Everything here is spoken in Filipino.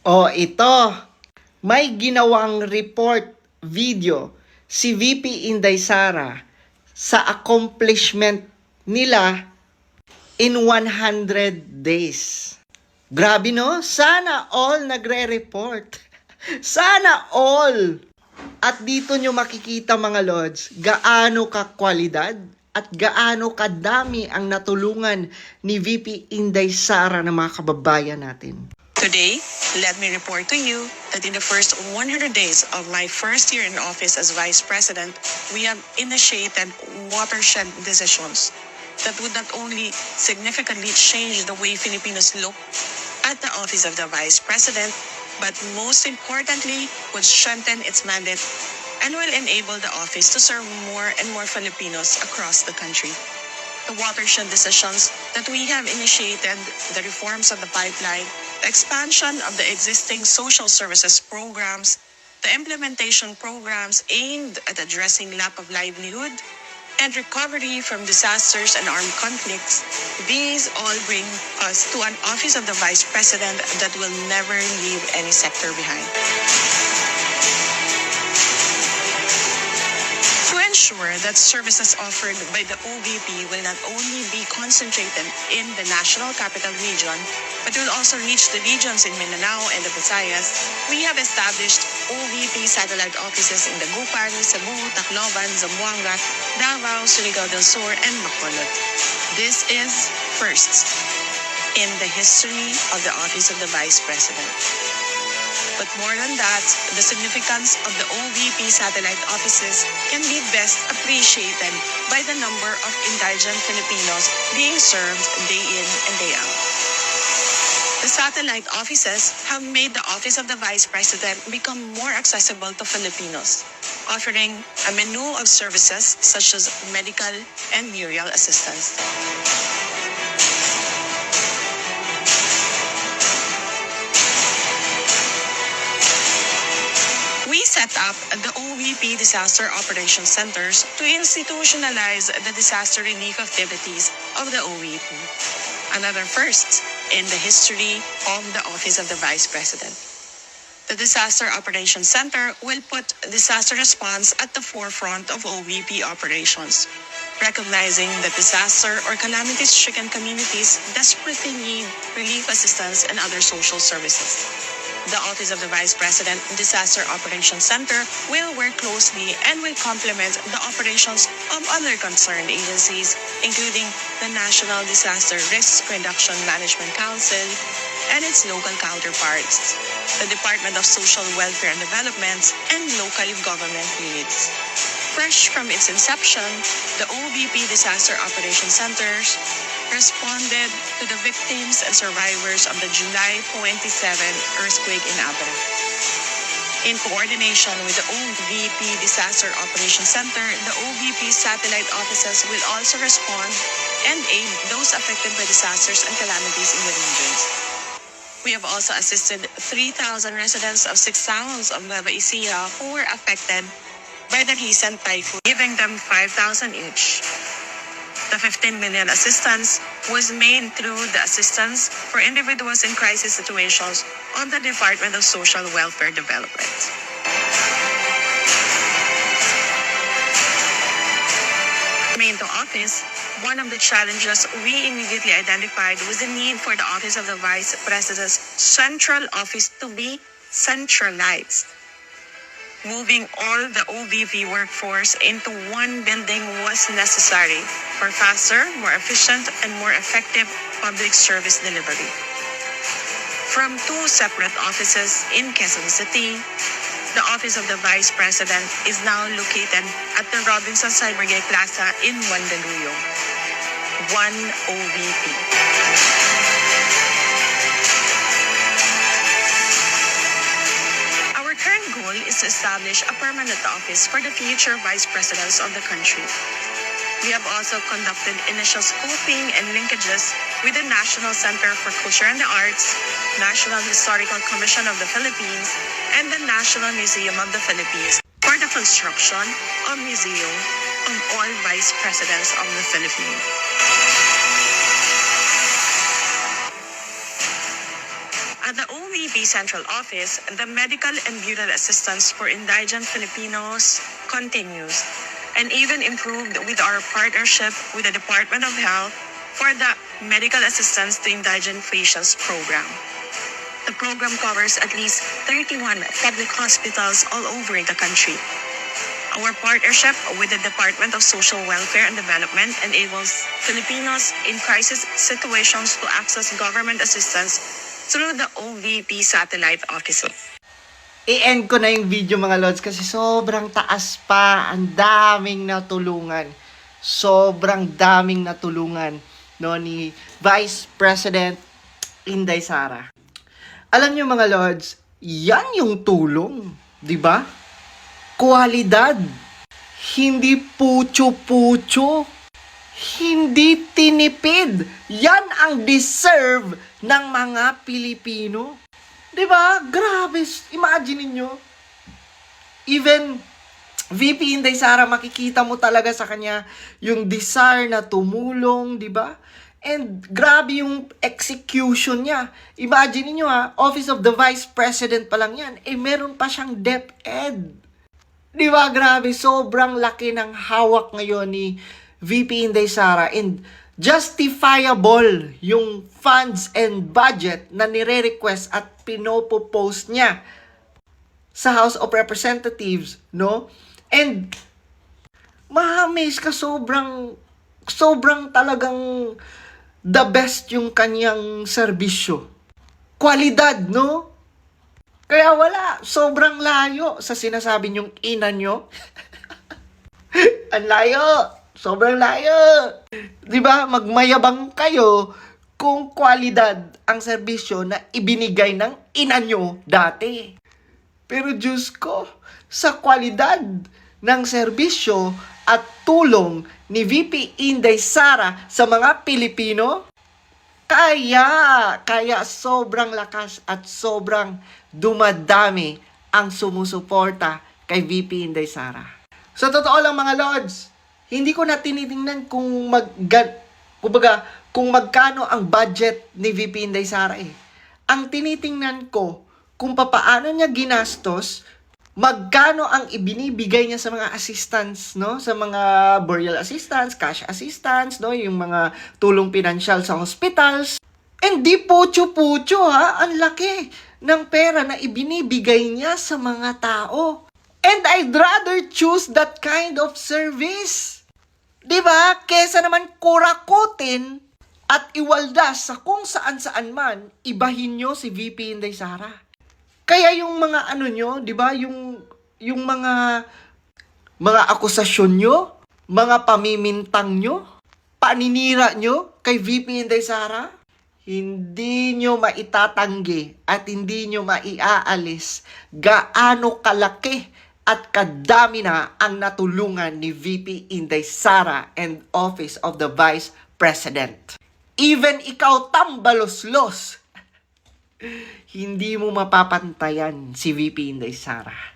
O ito, may ginawang report video si VP Inday Sara sa accomplishment nila in 100 days. Grabe no? Sana all nagre-report. Sana all! At dito nyo makikita mga lords, gaano ka-kwalidad at gaano kadami ang natulungan ni VP Inday Sara ng mga kababayan natin. Today, let me report to you that in the first 100 days of my first year in office as Vice President, we have initiated watershed decisions that would not only significantly change the way Filipinos look at the office of the Vice President, but most importantly, would strengthen its mandate and will enable the office to serve more and more Filipinos across the country. The watershed decisions that we have initiated, the reforms of the pipeline, the expansion of the existing social services programs, the implementation programs aimed at addressing lack of livelihood, and recovery from disasters and armed conflicts, these all bring us to an office of the Vice President that will never leave any sector behind. To ensure that services offered by the OVP will not only be concentrated in the National Capital Region, but will also reach the regions in Mindanao and the Visayas, we have established OVP satellite offices in Dagupan, Cebu, Tacloban, Zamboanga, Davao, Surigao del Sur, and Bacolod. This is first in the history of the Office of the Vice President. But more than that, the significance of the OVP satellite offices can be best appreciated by the number of indigent Filipinos being served day in and day out. The satellite offices have made the Office of the Vice President become more accessible to Filipinos, offering a menu of services such as medical and burial assistance. We set up the OVP Disaster Operations Centers to institutionalize the disaster relief activities of the OVP. Another first in the history of the Office of the Vice President. The Disaster Operations Center will put disaster response at the forefront of OVP operations, recognizing that disaster or calamity-stricken communities desperately need relief assistance and other social services. The Office of the Vice President Disaster Operations Center will work closely and will complement the operations of other concerned agencies, including the National Disaster Risk Reduction Management Council and its local counterparts, the Department of Social Welfare and Development, and local government units. Fresh from its inception, the OVP Disaster Operations Centers responded to the victims and survivors of the July 27 earthquake in Abra. In coordination with the OVP Disaster Operations Center, the OVP satellite offices will also respond and aid those affected by disasters and calamities in the regions. We have also assisted 3,000 residents of 6 towns of Nueva Ecija who were affected by the recent typhoon, giving them 5,000 each. The 15 million assistance was made through the Assistance for Individuals in Crisis Situations on the Department of Social Welfare Development. Remain to office, one of the challenges we immediately identified was the need for the Office of the Vice President's central office to be centralized. Moving all the OVP workforce into one building was necessary for faster, more efficient, and more effective public service delivery. From 2 separate offices in Quezon City, the Office of the Vice President is now located at the Robinson Cybergate Plaza in Mandaluyong. One OVP. Is to establish a permanent office for the future vice presidents of the country. We have also conducted initial scoping and linkages with the National Center for Culture and the Arts, National Historical Commission of the Philippines, and the National Museum of the Philippines for the construction of museum of all vice presidents of the Philippines. At the OVP VP Central Office, the medical and burial assistance for indigent Filipinos continues and even improved with our partnership with the Department of Health for the Medical Assistance to Indigent Patients program. The program covers at least 31 public hospitals all over the country. Our partnership with the Department of Social Welfare and Development enables Filipinos in crisis situations to access government assistance through the OVP satellite offices. I-end ko na yung video mga lods kasi sobrang taas pa. Ang daming natulungan. Sobrang daming natulungan no, ni Vice President Inday Sara. Alam niyo mga lods, yan yung tulong, di ba? Kualidad. Hindi pucho-pucho. Hindi tinipid. Yan ang deserve ng mga Pilipino. Diba? Grabe. Imagine niyo. Even VP Inday Sara, makikita mo talaga sa kanya yung desire na tumulong, diba? And grabe yung execution niya. Imagine niyo Office of the Vice President pa lang yan. Meron pa siyang DepEd. Di ba, grabe, sobrang laki ng hawak ngayon ni VP Inday Sara and justifiable yung funds and budget na nire-request at pinopropose niya sa House of Representatives, no? And ma-amaze ka, sobrang talagang the best yung kanyang serbisyo. Kwalidad, no? Kaya wala, sobrang layo sa sinasabi niyong ina niyo. Ang layo, sobrang layo. 'Di ba? Magmayabang kayo kung kwalidad ang serbisyo na ibinigay ng ina niyo dati. Pero Diyos ko, sa kwalidad ng serbisyo at tulong ni VP Inday Sara sa mga Pilipino, kaya sobrang lakas at sobrang dumadami ang sumusuporta kay VP Inday Sara. Sa totoo lang mga Lods, hindi ko na tinitingnan kung magkano ang budget ni VP Inday Sara eh. Ang tinitingnan ko kung papaano niya ginastos, magkano ang ibinibigay niya sa mga assistants, no? Sa mga burial assistants, cash assistants, no? Yung mga tulong pinansyal sa hospitals. And di pucho-pucho ang laki ng pera na ibinibigay niya sa mga tao. And I'd rather choose that kind of service. Diba? Kesa naman kurakutin at iwaldas sa kung saan-saan man, ibahin nyo si VP Inday Sara. Kaya yung mga nyo, diba? Yung mga akusasyon nyo, mga pamimintang nyo, paninira nyo kay VP Inday Sara, hindi nyo maitatanggi at hindi nyo maiaalis gaano kalaki at kadami na ang natulungan ni VP Inday Sara and Office of the Vice President. Even ikaw tambaloslos, hindi mo mapapantayan si VP Inday Sara.